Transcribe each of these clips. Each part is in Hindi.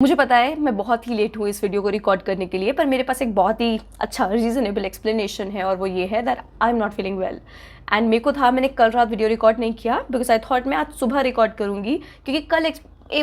मुझे पता है मैं बहुत ही लेट हूँ इस वीडियो को रिकॉर्ड करने के लिए, पर मेरे पास एक बहुत ही अच्छा रीज़नेबल एक्सप्लेनेशन है और वो ये है that I am not feeling well. And मेरे को था, मैंने कल रात वीडियो रिकॉर्ड नहीं किया बिकॉज आई थॉट मैं आज सुबह रिकॉर्ड करूँगी, क्योंकि कल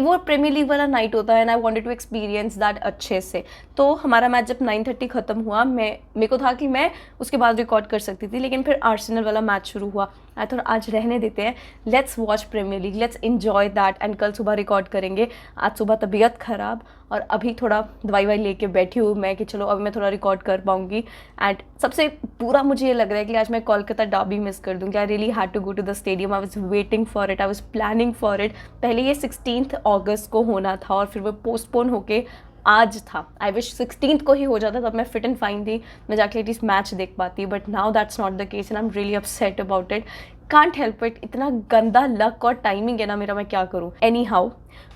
वो प्रीमियर लीग वाला नाइट होता है and I wanted to experience that अच्छे से। तो हमारा मैच जब 9:30 ख़त्म हुआ, मेरे को था कि मैं उसके बाद रिकॉर्ड कर सकती थी, लेकिन फिर आर्सेनल वाला मैच शुरू हुआ। आई थॉट आज रहने देते हैं, let's watch premier league, let's enjoy that and कल सुबह रिकॉर्ड करेंगे। आज सुबह तबीयत ख़राब और अभी थोड़ा दवाई वाई लेके बैठी हूँ मैं कि चलो अब मैं थोड़ा रिकॉर्ड कर पाऊँगी। एंड सबसे पूरा मुझे ये लग रहा है कि आज मैं कोलकाता डर्बी मिस कर दूँगी। I really had to go to the stadium, I was waiting for it, I was planning for it. पहले ये 16 अगस्त को होना था और फिर वो पोस्टपोन होके आज था। आई विश 16 को ही हो जाता, तब मैं फिट एंड फाइन थी, मैं जाके एटलीस्ट मैच देख पाती, but now that's not the case and I am really upset about it. Can't help it, इतना गंदा लक और टाइमिंग है ना मेरा, मैं क्या करूँ। Any how,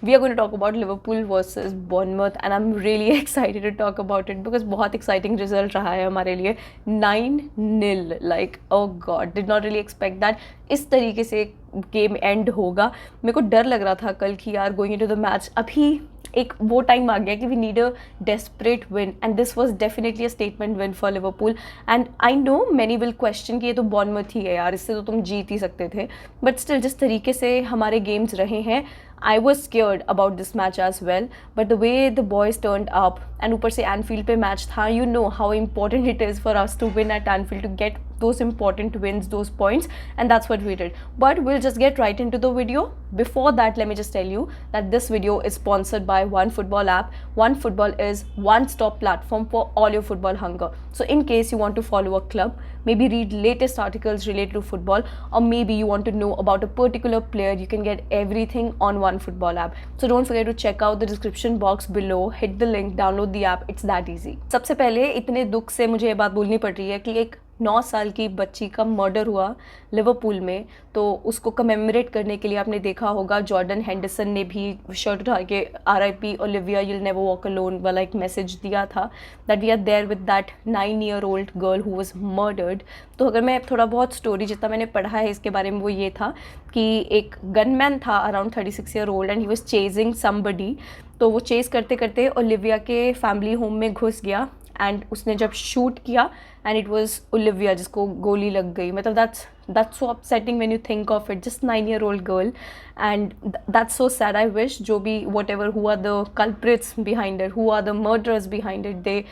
we are going to talk about Liverpool versus Bournemouth and I'm really excited to talk about it because बहुत exciting result रहा है हमारे लिए। 9-0, like oh god, did not really expect that इस तरीके से गेम एंड होगा। मेरे को डर लग रहा था कल कि यार गोइंग इनटू द मैच अभी एक वो टाइम आ गया कि we need a desperate win and this was definitely a statement win for Liverpool. And I know many will question कि ये तो बॉर्नमथ ही है यार, इससे तो तुम जीत ही सकते थे, बट स्टिल जिस तरीके से हमारे गेम्स रहे हैं, I was scared about this match as well, but the way the boys turned up and ऊपर से Anfield पे मैच था, you know how important it is for us to win at Anfield, to get those important wins, those points, and that's what we did. But we'll just get right into the video. Before that, let me just tell you that this video is sponsored by OneFootball app. OneFootball is one-stop platform for all your football hunger. So in case you want to follow a club, maybe read latest articles related to football, or maybe you want to know about a particular player, you can get everything on OneFootball app. So don't forget to check out the description box below, hit the link, download the app, it's that easy. सबसे पहले इतने दुख से मुझे ये बात बोलनी पड़ रही है कि एक 9 साल की बच्ची का मर्डर हुआ लिवरपूल में, तो उसको कमेमोरेट करने के लिए आपने देखा होगा जॉर्डन हेंडरसन ने भी शर्ट उठा के RIP Olivia you will never walk alone वाला एक मैसेज दिया था, that we are there with that 9-year-old girl who was murdered. तो अगर मैं थोड़ा बहुत स्टोरी जितना मैंने पढ़ा है इसके बारे में, वो ये था कि एक गनमैन था around 36-year-old and he was chasing somebody. तो वो चेज़ करते करते ओलिविया के फैमिली होम में घुस गया एंड उसने जब शूट किया एंड इट वाज ओलिविया जिसको गोली लग गई। मतलब that's so upsetting when you think of it, just 9-year-old girl and that's so sad. I wish जो भी whatever who are the culprits behind it, who are the murderers behind it, they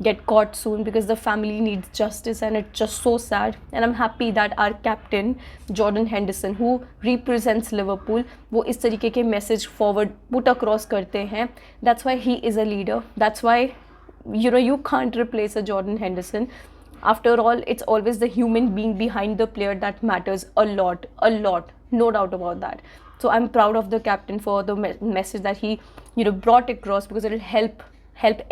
get caught soon because the family needs justice and it's just so sad. And I'm happy that our captain Jordan Henderson, who represents Liverpool, वो इस तरीके के मैसेज फॉरवर्ड पुट अक्रॉस करते हैं। That's why he is a leader. That's why you can't replace a Jordan Henderson. After all, it's always the human being behind the player that matters a lot, no doubt about that. So I'm proud of the captain for the message that he brought across, because it'll help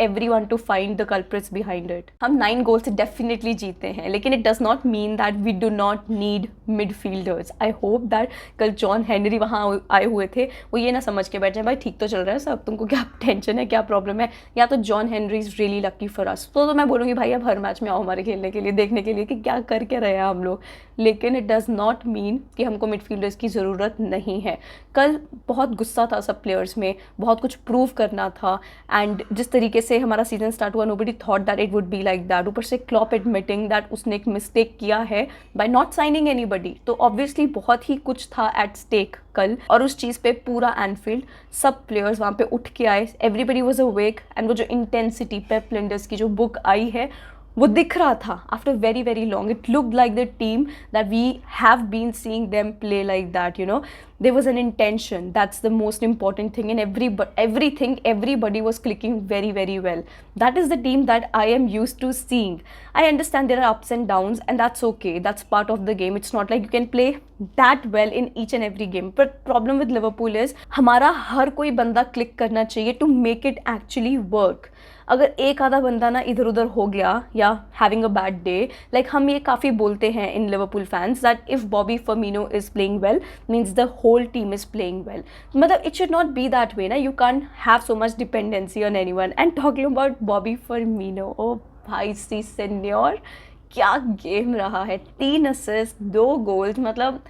everyone to find the culprits behind it. हम 9 गोल से डेफिनेटली जीते हैं, लेकिन it does not mean that we do not need midfielders. I hope that कल जॉन हेनरी वहाँ आए हुए थे, वो ये ना समझ के बैठ जाए भाई ठीक तो चल रहा है सब, तुमको क्या टेंशन है, क्या प्रॉब्लम है, या तो John Henry is really lucky for us. तो मैं बोलूँगी भाई अब हर मैच में आओ हमारे खेलने के लिए, देखने के लिए कि क्या करके रहे हैं हम लोग, लेकिन इट डज़ नॉट मीन कि हमको मिडफील्डर्स की ज़रूरत नहीं है। कल बहुत गुस्सा था सब प्लेयर्स में, बहुत कुछ प्रूव करना था एंड जिस तरीके से हमारा सीजन स्टार्ट हुआ, nobody thought that it would be like that. ऊपर से क्लॉप एडमिटिंग दैट उसने एक मिस्टेक किया है बाय नॉट साइनिंग एनीबडी, तो ऑब्वियसली बहुत ही कुछ था एट स्टेक कल, और उस चीज़ पे पूरा एनफील्ड सब प्लेयर्स वहाँ पे उठ के आए, एवरीबडी वाज अवेक एंड वो जो इंटेंसिटी पेप लिंडर्स की जो बुक आई है वो दिख रहा था after very very long. It looked like the team that we have been seeing them play like that, there was an intention. That's the most important thing, and everybody was clicking very very well. That is the team that I am used to seeing. I understand there are ups and downs and that's okay, that's part of the game. It's not like you can play that well in each and every game, but problem with Liverpool is हमारा हर कोई बंदा क्लिक करना चाहिए to make it actually work. अगर एक आधा बंदा ना इधर उधर हो गया या having a bad day, like हम ये काफ़ी बोलते हैं in Liverpool fans that if Bobby Firmino is playing well means the whole team is playing well. मतलब it should not be that way ना, you can have so much dependency on anyone. And talking about Bobby Firmino, ओ भाई सी सेन्योर, क्या गेम रहा है, 3 असिस्ट 2 गोल्स, मतलब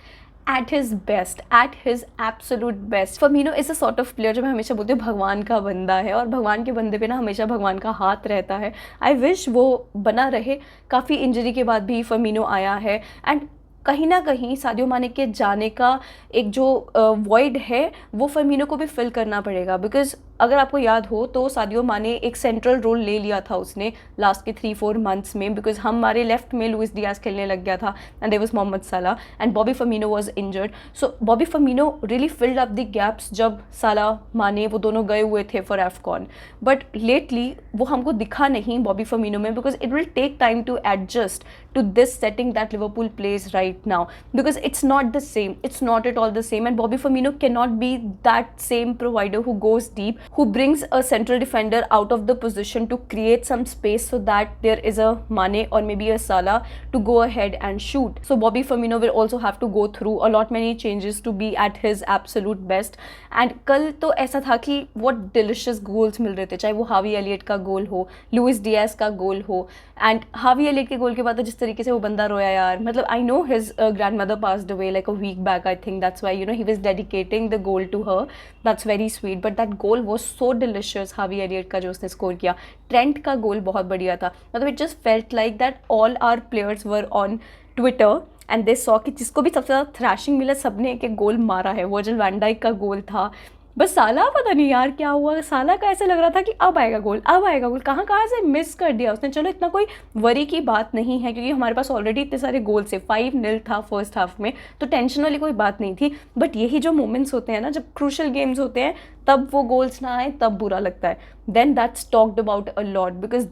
at his best, at his absolute best. Firmino is a sort of player जो मैं हमेशा बोलती हूँ भगवान का बंदा है, और भगवान के बंदे पे ना हमेशा भगवान का हाथ रहता है. आई विश वो बना रहे. काफ़ी इंजरी के बाद भी फर्मिनो आया है, एंड कहीं ना कहीं सादियो माने के जाने का एक जो वॉइड है वो फर्मिनो को भी फिल करना पड़ेगा. बिकॉज अगर आपको याद हो तो सादियो माने एक सेंट्रल रोल ले लिया था उसने लास्ट के 3-4 मंथ्स में, बिकॉज हमारे लेफ्ट में लुइस डियाज खेलने लग गया था एंड देयर वाज मोहम्मद साला and Bobby Firmino was injured. So Bobby Firmino really filled up the gaps जब साला माने वो दोनों गए हुए थे फॉर एफकॉन. बट लेटली वो हमको दिखा नहीं बॉबी फर्मिनो में, because it will take time to adjust to this setting that Liverpool plays right now, because it's not the same, it's not at all the same, and Bobby Firmino cannot be that same provider who goes deep, who brings a central defender out of the position to create some space so that there is a Mane or maybe a Salah to go ahead and shoot. So Bobby Firmino will also have to go through a lot many changes to be at his absolute best. And कल तो ऐसा था कि what delicious goals मिल रहे थे, चाहे वो हावी एलियट का गोल हो, लुइस डियाज का गोल हो. एंड हावी एलियट के गोल के बाद तो जिस तरीके से वो बंदा रोया यार, मतलब I know his grandmother passed away like a week back, I think that's why he was dedicating the goal to her. That's very sweet, but that goal was so delicious Harvey Elliott का जो उसने स्कोर किया. ट्रेंट का गोल बहुत बढ़िया था, मतलब it just felt like that all our players were on Twitter and they saw कि जिसको भी सबसे ज़्यादा थ्रैशिंग मिला सबने एक एक गोल मारा है. वर्जिल वैन डाइक का गोल था. बस साला पता नहीं यार क्या हुआ, साला का ऐसे लग रहा था कि अब आएगा गोल, अब आएगा गोल, कहाँ से मिस कर दिया उसने. चलो इतना कोई वरी की बात नहीं है क्योंकि हमारे पास ऑलरेडी इतने सारे गोल से 5-0 था फर्स्ट हाफ में, तो टेंशन वाली कोई बात नहीं थी. बट यही जो मोमेंट्स होते हैं ना, जब क्रूशल गेम्स होते हैं तब वो गोल्स ना आए तब बुरा लगता है. Then that's talked about a lot, because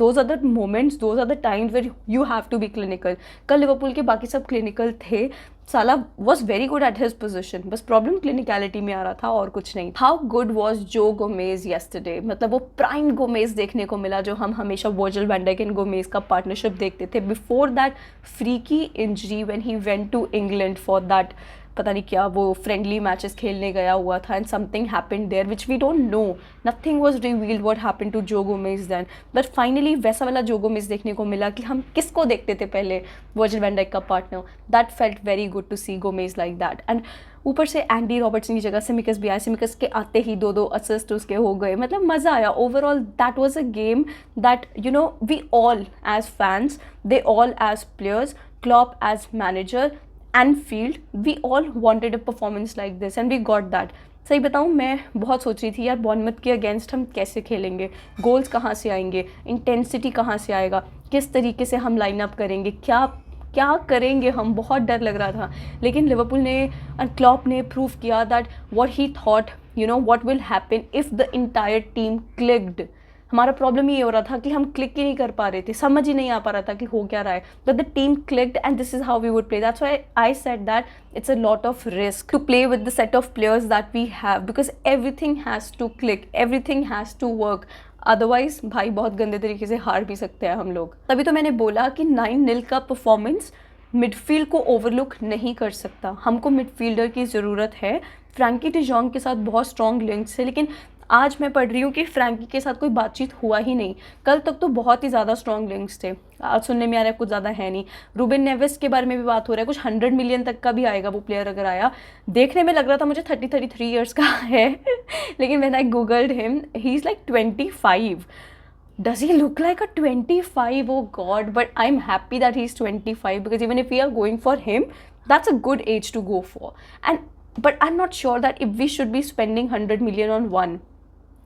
those are the moments, those are the times where you have to be clinical. कल लिवरपूल के बाकी सब क्लिनिकल थे. साला was very good at his position, बस प्रॉब्लम क्लिनिकलिटी में आ रहा था और कुछ नहीं. हाउ गुड वॉज जो गोमेज येस्टरडे, मतलब वो प्राइम गोमेज देखने को मिला जो हम हमेशा Virgil van Dijk and Gomez का पार्टनरशिप देखते थे before that freaky injury when he went to England for that पता नहीं क्या वो फ्रेंडली मैचेस खेलने गया हुआ था and something happened there which we don't know. Nothing was revealed what happened to Joe Gomez then, but finally वैसा वाला जो गोमेज देखने को मिला कि हम किसको देखते थे पहले, वर्जिल वैन डाइक का partner. That felt very good to see Gomez like that. And ऊपर से एंडी रॉबर्टसन की जगह सिमिकस भी आया, सिमिकस के आते ही 2-2 असिस्ट उसके हो गए. मतलब मज़ा आया. Overall that was a game that we all as fans, they all as players, Klopp as manager and field, we all wanted a performance like this and we got that. सही बताऊँ मैं बहुत सोच रही थी यार बॉर्नमथ के अगेंस्ट हम कैसे खेलेंगे, गोल्स कहाँ से आएंगे, इंटेंसिटी कहाँ से आएगा, किस तरीके से हम लाइन अप करेंगे, क्या करेंगे हम, बहुत डर लग रहा था. लेकिन लिवरपूल ने और क्लॉप ने प्रूव किया that what he thought what will happen if the entire team clicked. हमारा प्रॉब्लम ये हो रहा था कि हम क्लिक ही नहीं कर पा रहे थे, समझ ही नहीं आ पा रहा था कि हो क्या रहा है. But the team clicked and this is how we would play. That's why I said that it's a lot of risk to play with the set of players that we have, because everything has to click, everything has to work. Otherwise भाई बहुत गंदे तरीके से हार भी सकते हैं हम लोग. तभी तो मैंने बोला कि 9-0 का परफॉर्मेंस मिडफील्ड को ओवरलुक नहीं कर सकता. हमको मिडफील्डर की ज़रूरत है. फ्रैंकी डी जॉन्ग के साथ बहुत स्ट्रॉन्ग लिंक्स है, लेकिन आज मैं पढ़ रही हूँ कि फ्रैंकी के साथ कोई बातचीत हुआ ही नहीं. कल तक तो बहुत ही ज़्यादा स्ट्रॉन्ग लिंक्स थे. आज सुनने में आ रहा है कुछ ज़्यादा है नहीं. रूबेन नेवेस के बारे में भी बात हो रहा है, कुछ 100 मिलियन तक का भी आएगा वो प्लेयर अगर आया. देखने में लग रहा था मुझे 33 ईयर्स का है लेकिन when I googled him he is like 25. Does he look like a 25? Oh God, but I'm happy that he's 25 because even if we are going for him, that's a good age to go for. But I'm not sure that if we should be spending 100 million on one,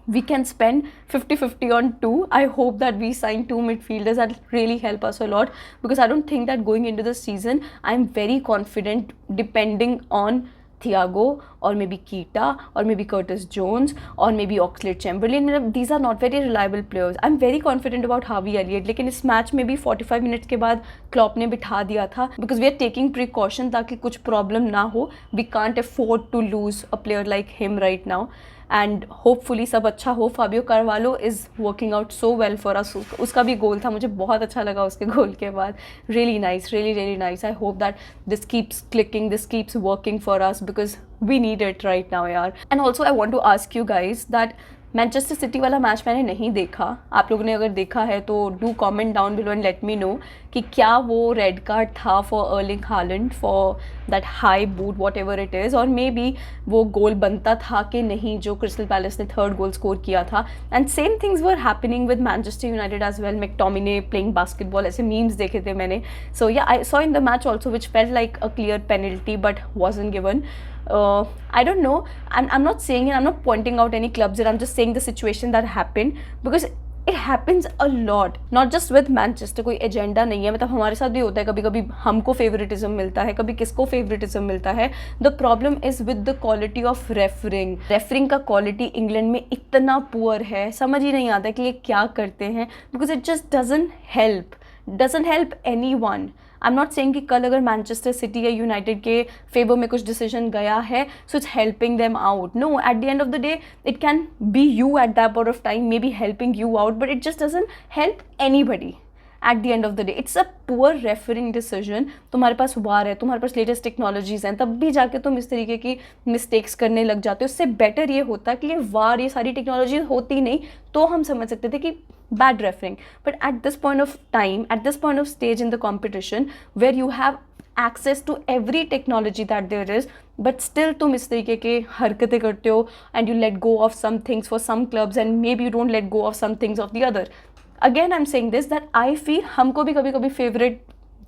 we can spend 50-50 on two. I hope that we sign 2 midfielders that really help us a lot, because I don't think that going into the season I'm very confident depending on Thiago or maybe Keita or maybe Curtis Jones or maybe Oxlade-Chamberlain. These are not very reliable players. I'm very confident about Harvey Elliott, लेकिन इस मैच में भी 45 मिनट्स के बाद क्लॉप ने बिठा दिया था because we are taking precaution ताकि कुछ प्रॉब्लम ना हो. We can't afford to lose a player like him right now. And hopefully सब अच्छा हो. Fabio Carvalho is working out so well for us. उसका भी गोल था, मुझे बहुत अच्छा लगा उसके गोल के बाद. Really nice, really nice. I hope that this keeps clicking, this keeps working for us because we need it right now यार. And also I want to ask you guys that Manchester City वाला मैच मैंने नहीं देखा, आप लोगों ने अगर देखा है तो do comment down below and let me know कि क्या वो रेड कार्ड था for Erling Haaland for that high boot what ever it is, और मे बी वो गोल बनता था कि नहीं जो क्रिस्टल पैलेस ने थर्ड गोल स्कोर किया था. And same things were happening with Manchester United as well. McTominay playing basketball, ऐसे मीम्स देखे थे मैंने. So yeah I saw in the match also which felt like a clear penalty but wasn't given. I don't know, and I'm not saying it, I'm not pointing out any clubs here, I'm just saying the situation that happened because it happens a lot, not just with Manchester. कोई एजेंडा नहीं है, मतलब हमारे साथ भी होता है, कभी कभी हमको फेवरेटिज्म मिलता है, कभी किसको फेवरेटिज्म मिलता है. The problem is with the quality of referring का क्वालिटी इंग्लैंड में इतना पुअर है, समझ ही नहीं आता कि ये क्या करते हैं, because it just doesn't help anyone. I am not saying कि कल अगर मैनचेस्टर सिटी या यूनाइटेड के फेवर में कुछ डिसीजन गया है so it's helping them out. No, at the end of the day it can be you at that point of time maybe helping you out, but it just doesn't help anybody. At the end of the day it's a poor referring decision. तुम्हारे पास वार है, तुम्हारे पास लेटेस्ट टेक्नोलॉजीज हैं, तब भी जाके तुम इस तरीके की मिस्टेक्स करने लग जाते हो. उससे बेटर ये होता कि ये वार, ये सारी टेक्नोलॉजी होती नहीं तो हम समझ सकते थे कि bad refereeing. But at this point of time, at this point of stage in the competition where you have access to every technology that there is, but still तुम इस तरीके के हरकतें करते हो and you let go of some things for some clubs and maybe you don't let go of some things of the other. Again I'm saying this that I feel हमको भी कभी कभी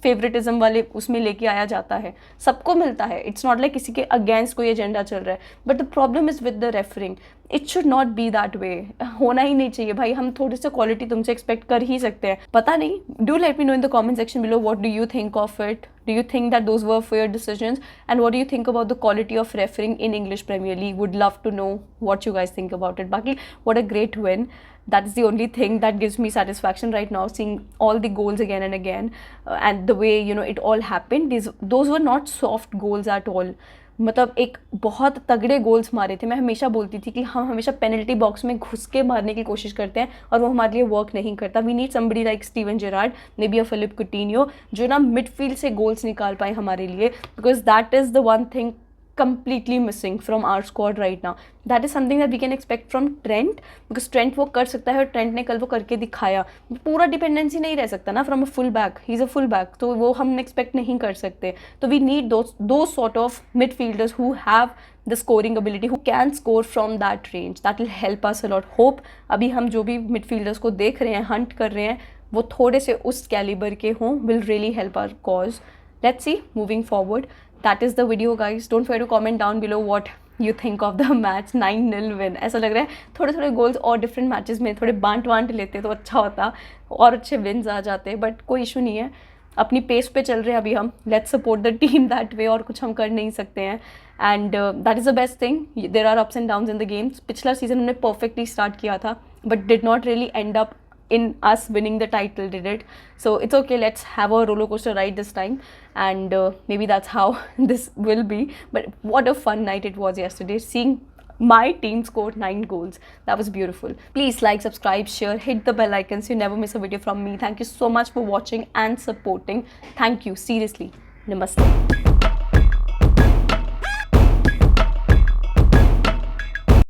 फेवरेटिज्म वाले उसमें लेके आया जाता है, सबको मिलता है. इट्स नॉट लाइक किसी के अगेंस्ट कोई एजेंडा चल रहा है, but the problem is with the referring. It should not be that वे. होना ही नहीं चाहिए भाई. हम थोड़ी सी क्वालिटी तुमसे एक्सपेक्ट कर ही सकते हैं. पता नहीं, do let me know in the comment section below what do you think of it. Do you think that those were fair decisions? And what do you think about the quality of refereeing in English Premier League? Would love to know what you guys think about it. Baki, what a great win. That is the only thing that gives me satisfaction right now, seeing all the goals again and again, and the way it all happened. Those were not soft goals at all. मतलब एक बहुत तगड़े गोल्स मारे थे. मैं हमेशा बोलती थी कि हम हमेशा पेनल्टी बॉक्स में घुस के मारने की कोशिश करते हैं और वो हमारे लिए वर्क नहीं करता. We need somebody like Steven Gerrard, maybe a Philippe Coutinho, जो ना मिडफील्ड से गोल्स निकाल पाए हमारे लिए, because that is the one thing completely missing from our squad right now. That is something that we can expect from Trent, because Trent वो कर सकता है और Trent ने कल वो करके दिखाया. पूरा डिपेंडेंसी नहीं रह सकता ना from a full back. He is a full back, तो वो हम एक्सपेक्ट नहीं कर सकते. तो we need those sort of midfielders who have the scoring ability, who can score from that range. That will help us a lot. Hope अभी हम जो भी midfielders को देख रहे हैं, hunt कर रहे हैं, वो थोड़े से उस कैलिबर के हों, will really help our cause. Let's see moving forward. That is the video guys. Don't forget to comment down below what you think of the match. 9-0 win. ऐसा लग रहा है थोड़े थोड़े गोल्स और डिफरेंट मैचेस में थोड़े बांट लेते तो अच्छा होता और अच्छे विन्स आ जाते, बट कोई इशू नहीं है. अपनी पेस पे चल रहे हैं अभी हम. Let's support the team that way, और कुछ हम कर नहीं सकते हैं. And that is the best thing. There are ups and downs in the games. पिछला सीजन हमने परफेक्टली स्टार्ट किया था but did not really end up in us winning the title, did it? So it's okay, let's have a roller coaster ride this time, and maybe that's how this will be. But what a fun night it was yesterday, seeing my team score 9 goals. That was beautiful. Please like, subscribe, share, hit the bell icon so you never miss a video from me. Thank you so much for watching and supporting. Thank you, seriously. Namaste.